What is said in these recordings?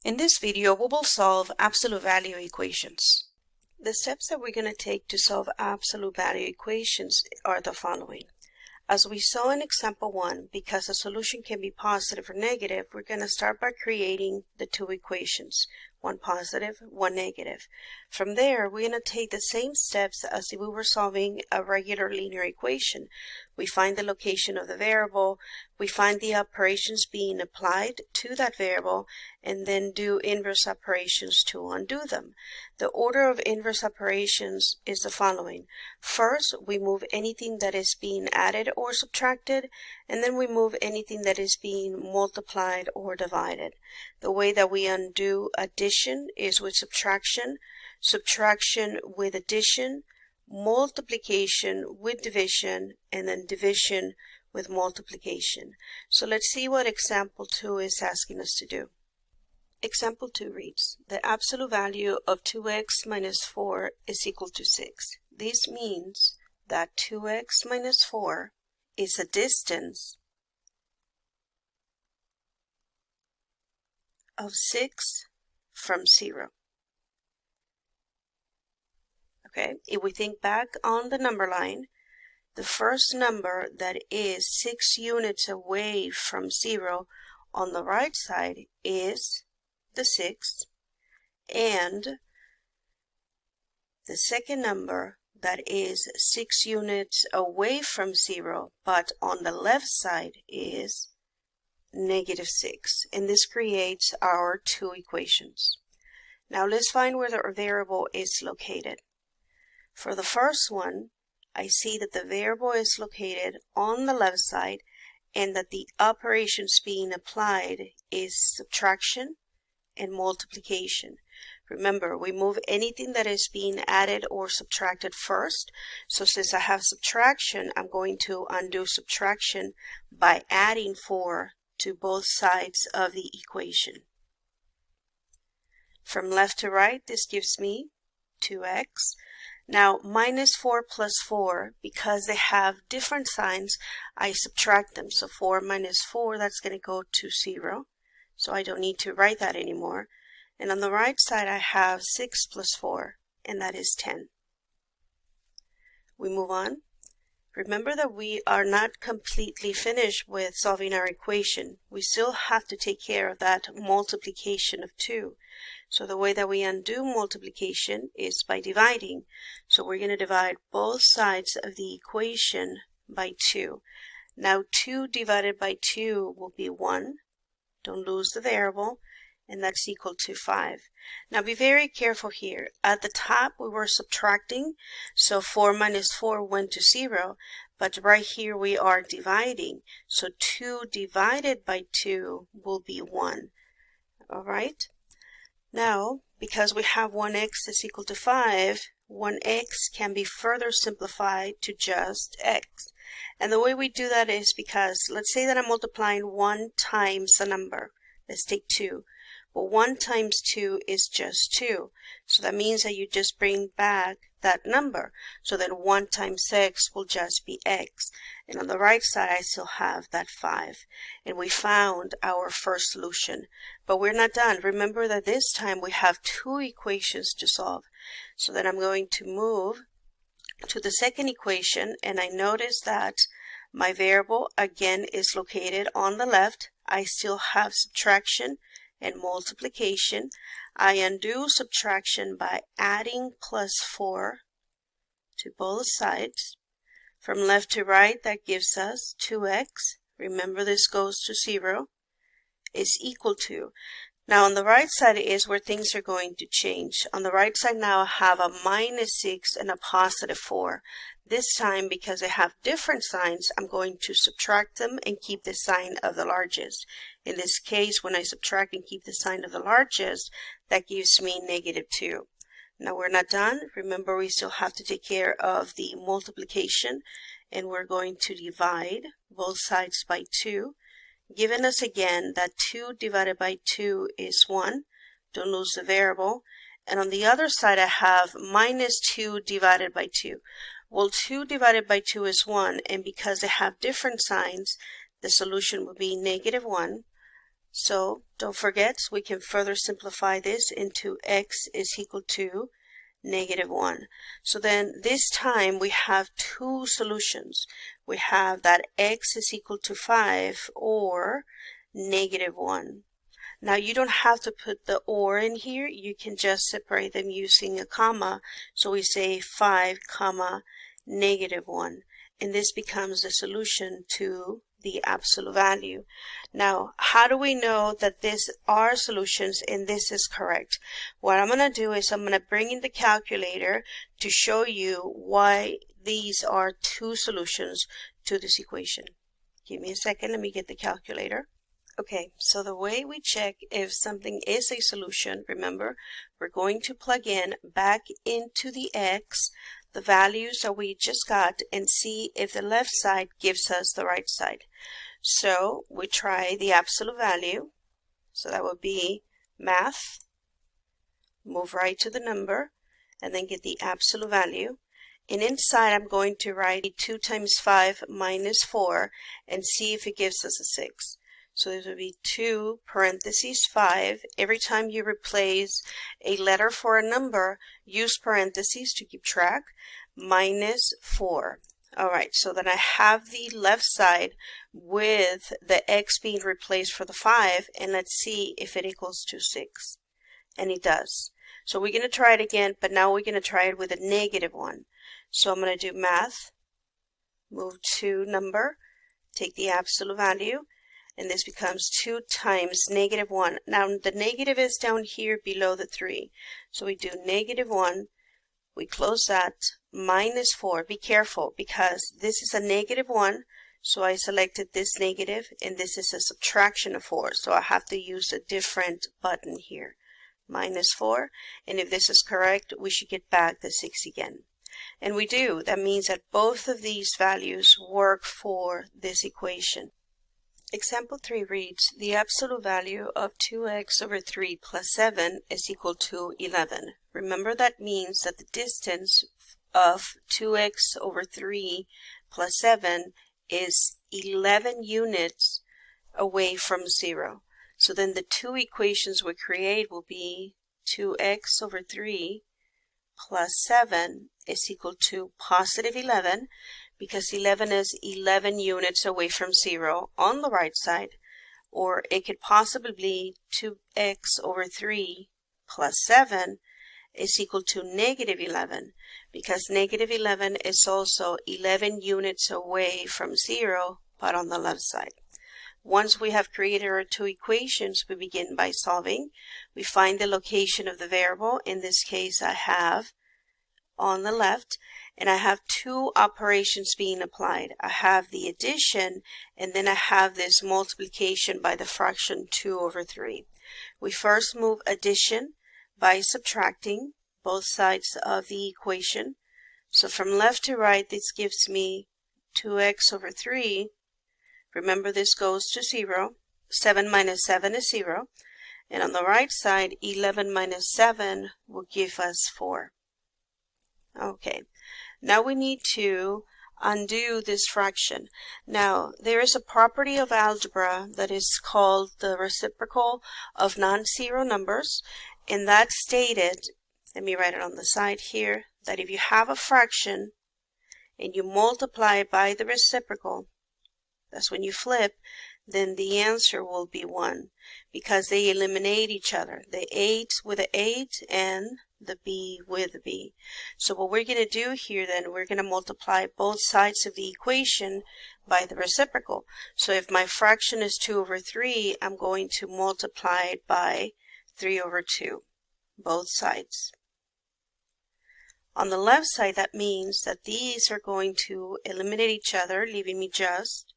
In this video, we will solve absolute value equations. The steps that we're going to take to solve absolute value equations are the following. As we saw in example 1, because a solution can be positive or negative, we're going to start by creating the two equations, one positive, one negative. From there, we're going to take the same steps as if we were solving a regular linear equation. We find the location of the variable, we find the operations being applied to that variable, and then do inverse operations to undo them. The order of inverse operations is the following. First, we move anything that is being added or subtracted, and then we move anything that is being multiplied or divided. The way that we undo addition is with subtraction, subtraction with addition, multiplication with division, and then division with multiplication. So let's see what example 2 is asking us to do. Example 2 reads, the absolute value of 2x minus 4 is equal to 6. This means that 2x minus 4 is a distance of 6 from 0. Okay, if we think back on the number line, the first number that is 6 units away from 0 on the right side is the 6, and the second number that is 6 units away from 0 but on the left side is negative 6, and this creates our two equations. Now let's find where the variable is located. For the first one, I see that the variable is located on the left side and that the operations being applied is subtraction and multiplication. Remember, we move anything that is being added or subtracted first. So since I have subtraction, I'm going to undo subtraction by adding 4 to both sides of the equation. From left to right, this gives me 2x. Now, minus 4 plus 4, because they have different signs, I subtract them. So 4 minus 4, that's going to go to 0. So I don't need to write that anymore. And on the right side, I have 6 plus 4, and that is 10. We move on. Remember that we are not completely finished with solving our equation. We still have to take care of that multiplication of 2. So the way that we undo multiplication is by dividing. So we're going to divide both sides of the equation by 2. Now 2 divided by 2 will be 1. Don't lose the variable, and that's equal to 5. Now be very careful here. At the top we were subtracting, so 4 minus 4 went to 0, but right here we are dividing. So 2 divided by 2 will be 1. Alright? Now, because we have 1x is equal to 5, 1x can be further simplified to just x. And the way we do that is because, let's say that I'm multiplying 1 times a number. Let's take 2. Well, 1 times 2 is just 2. So that means that you just bring back that number. So then 1 times x will just be x. And on the right side, I still have that 5. And we found our first solution. But we're not done. Remember that this time we have two equations to solve. So then I'm going to move to the second equation, and I notice that my variable again is located on the left. I still have subtraction and multiplication. I undo subtraction by adding plus 4 to both sides. From left to right, that gives us 2x. Remember, this goes to 0. Is equal to. Now on the right side is where things are going to change. On the right side now I have a minus 6 and a positive 4. This time, because I have different signs, I'm going to subtract them and keep the sign of the largest. In this case, when I subtract and keep the sign of the largest, that gives me negative 2. Now we're not done. Remember, we still have to take care of the multiplication, and we're going to divide both sides by 2. Given us again that 2 divided by 2 is 1. Don't lose the variable. And on the other side, I have minus 2 divided by 2. Well, 2 divided by 2 is 1, and because they have different signs, the solution would be negative 1. So don't forget, we can further simplify this into x is equal to -1. So then this time we have two solutions. We have that x is equal to 5 or -1. Now you don't have to put the or in here. You can just separate them using a comma. So we say 5 comma -1, and this becomes the solution to the absolute value. Now, how do we know that these are solutions and this is correct? What I'm going to do is I'm going to bring in the calculator to show you why these are two solutions to this equation. Give me a second. Let me get the calculator. Okay, so the way we check if something is a solution, remember, we're going to plug in back into the x the values that we just got and see if the left side gives us the right side. So we try the absolute value. So that would be math, move right to the number, and then get the absolute value. And inside I'm going to write 2 times 5 minus 4 and see if it gives us a 6. So this would be 2 parentheses 5. Every time you replace a letter for a number, use parentheses to keep track, minus 4. All right, so then I have the left side with the x being replaced for the 5, and let's see if it equals to 6. And it does. So we're going to try it again, but now we're going to try it with a -1. So I'm going to do math, move to number, take the absolute value, and this becomes 2 times -1. Now the negative is down here below the 3. So we do -1, we close that, minus 4. Be careful because this is a -1, so I selected this negative, and this is a subtraction of 4. So I have to use a different button here. Minus 4, and if this is correct, we should get back the 6 again. And we do. That means that both of these values work for this equation. Example 3 reads, the absolute value of 2x over 3 plus 7 is equal to 11. Remember, that means that the distance of 2x over 3 plus 7 is 11 units away from 0. So then the two equations we create will be 2x over 3 plus 7 is equal to positive 11, because 11 is 11 units away from 0 on the right side, or it could possibly be 2x over 3 plus 7 is equal to -11, because -11 is also 11 units away from 0, but on the left side. Once we have created our two equations, we begin by solving. We find the location of the variable. In this case, I have on the left, and I have two operations being applied. I have the addition, and then I have this multiplication by the fraction 2 over 3. We first move addition by subtracting both sides of the equation. So from left to right, this gives me 2x over 3. Remember, this goes to 0. 7 minus 7 is 0. And on the right side, 11 minus 7 will give us 4. Okay, now we need to undo this fraction. Now, there is a property of algebra that is called the reciprocal of non-zero numbers, and that's stated, let me write it on the side here, that if you have a fraction and you multiply it by the reciprocal, that's when you flip, then the answer will be 1, because they eliminate each other. The 8 with the 8 and the b with the b. So what we're going to do here then, we're going to multiply both sides of the equation by the reciprocal. So if my fraction is 2 over 3, I'm going to multiply it by 3 over 2, both sides. On the left side, that means that these are going to eliminate each other, leaving me just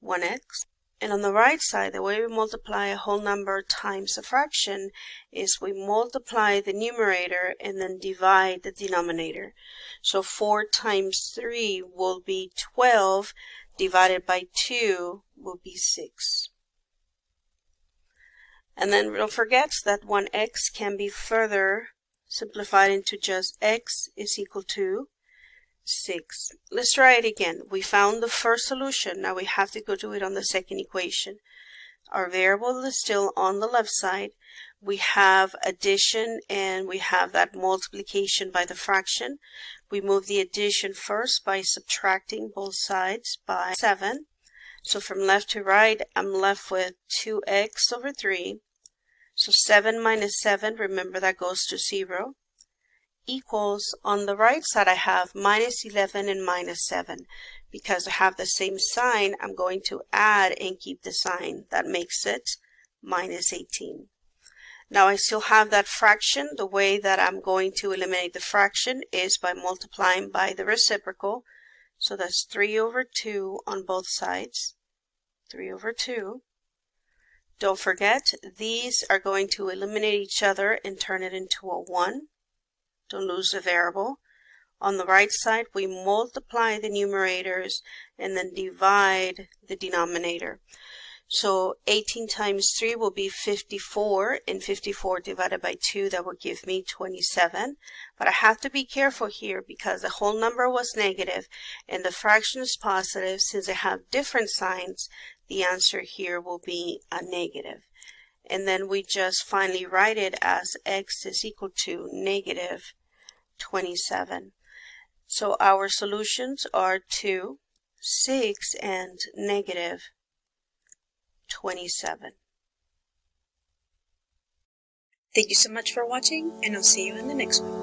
1x. And on the right side, the way we multiply a whole number times a fraction is we multiply the numerator and then divide the denominator. So 4 times 3 will be 12, divided by 2 will be 6. And then don't forget that 1x can be further simplified into just x is equal to 6. Let's try it again. We found the first solution. Now we have to go do it on the second equation. Our variable is still on the left side. We have addition and we have that multiplication by the fraction. We move the addition first by subtracting both sides by 7. So from left to right, I'm left with 2x over 3. So 7 minus 7, remember that goes to 0, equals, on the right side I have minus 11 and minus 7. Because I have the same sign, I'm going to add and keep the sign. That makes it minus 18. Now I still have that fraction. The way that I'm going to eliminate the fraction is by multiplying by the reciprocal. So that's 3 over 2 on both sides. 3 over 2. Don't forget, these are going to eliminate each other and turn it into a 1. Don't lose the variable. On the right side, we multiply the numerators and then divide the denominator. So 18 times 3 will be 54, and 54 divided by 2, that will give me 27. But I have to be careful here because the whole number was negative and the fraction is positive. Since I have different signs, the answer here will be a negative. And then we just finally write it as x is equal to negative 27. So our solutions are 2, 6, and negative 27. Thank you so much for watching, and I'll see you in the next one.